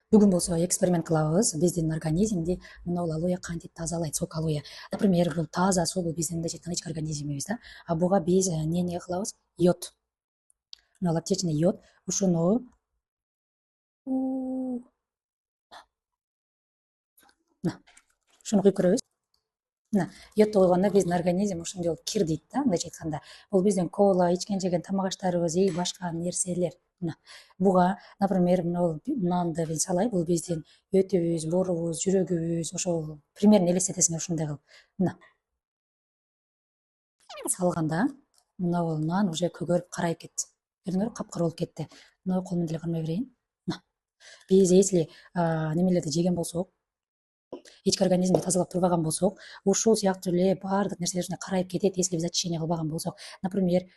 Бүгін болса эксперимент кылабыз. Биздин организмди мына алоэ кантип тазалайт, сок алоэ. Например, бул таза суу, бул биздин тыныч организмибиз да. А буга биз эмне кылабыз? Йод. Мына аптечный йод. Ушуну ушуну куюп көрөбүз. Мына йодду койгондо биздин организм ошондой кир дейт да, мындайча айтканда. Бул биздин кола, ичкен жеген тамак аштарыбыз, башка нерселер. Мына буга, например, мына нанды мен салайын, бул биздин өтүбүз, боорубуз, жүрөгүбүз, ошол примерно элестетесиңер ушундай кылып. Мына салганда мына бул нан уже көгөрүп карайып кетти. Көрдүңөрбү? Капкара болуп кетти. Мына кол менен деле кармай берейин. Мына биз если немелерди жеген болсок, ички организмди тазалап турбаган болсок, ушул сыяктуу эле баардык нерселер ушундай карайып кетет, если биз очищение кылбаган болсок. Например,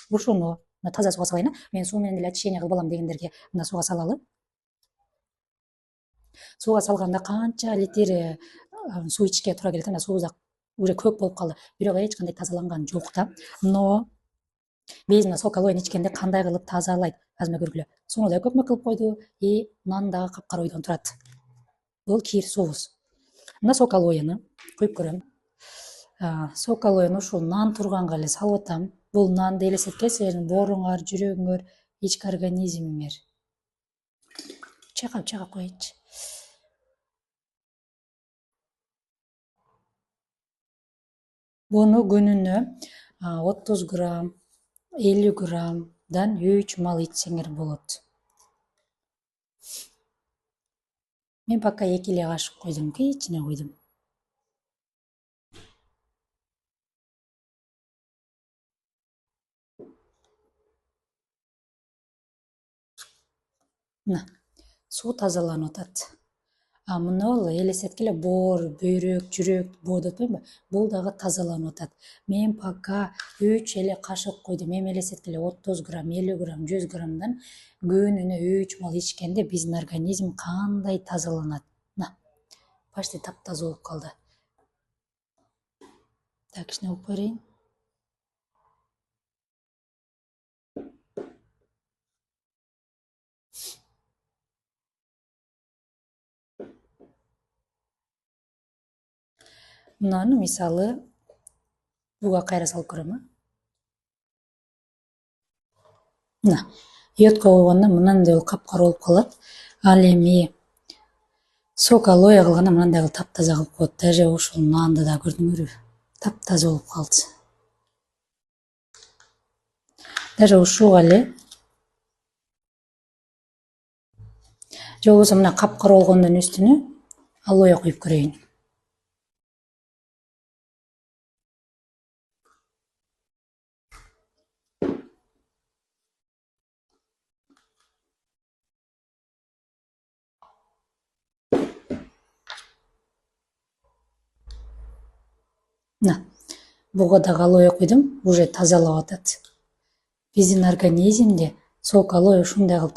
ушуну мына таза сууга салайын. Мен суу менен деле очищение кылып алам дегендерге мына сууга салалы. Сууга салганда канча литр суу ичке туура келет. Мына суубуз уже көк болуп калды, бирок эч кандай тазаланган жок да. Но биз мына сок алоэни ичкенде кандай кылып тазалайт? Азыр мына көргүлө. Сууну да көкмөк кылып койду, нан дагы капкара ойдон турат. Бул кир суубуз. Мына сок алоэни куюп көрөм. Сок алоэни ушул нан турганга эле салып атам. Бул нанды элестеткиле, бооруңар, жүрөгүңөр, ички организмиңер. Чайкап коеюнчу. Буну күнүнө 30 грамм, 50 граммдан 3 мал ичсеңер болот. Мен пока 2 эле кашык койдум, кичине койдум. Мына суу тазаланып атат. Мына элестеткиле, боор, бөйрөк, жүрөк, боо деп атпаймынбы? Бул дагы тазаланып атат. Мен пока 3 эле кашык койдум. Эми элестеткиле, 30 грамм, 50 грамм, 100 граммдан күнүнө 3 мал ичкенде биздин организм кандай тазаланат. Мына почти таптаза болуп калды. Так, кичине угуп берейин. Мынаны мисалы буга кайра салып көрөм. Мына йодко койгондо мынандай капкара болуп калат. Ал эми сок алоэ кылганда мындай кылып таптаза кылып коет. Даже ушул нанды да көрдүңөрбү? Таптаза болуп калды. Даже ушуга эле же болбосо мына капкара болгондун үстүнө алоэ куюп көрөйүн. Мына буга дагы алоэ куйдум, уже тазалап атат. Биздин организмде сок алоэ ушундай кылып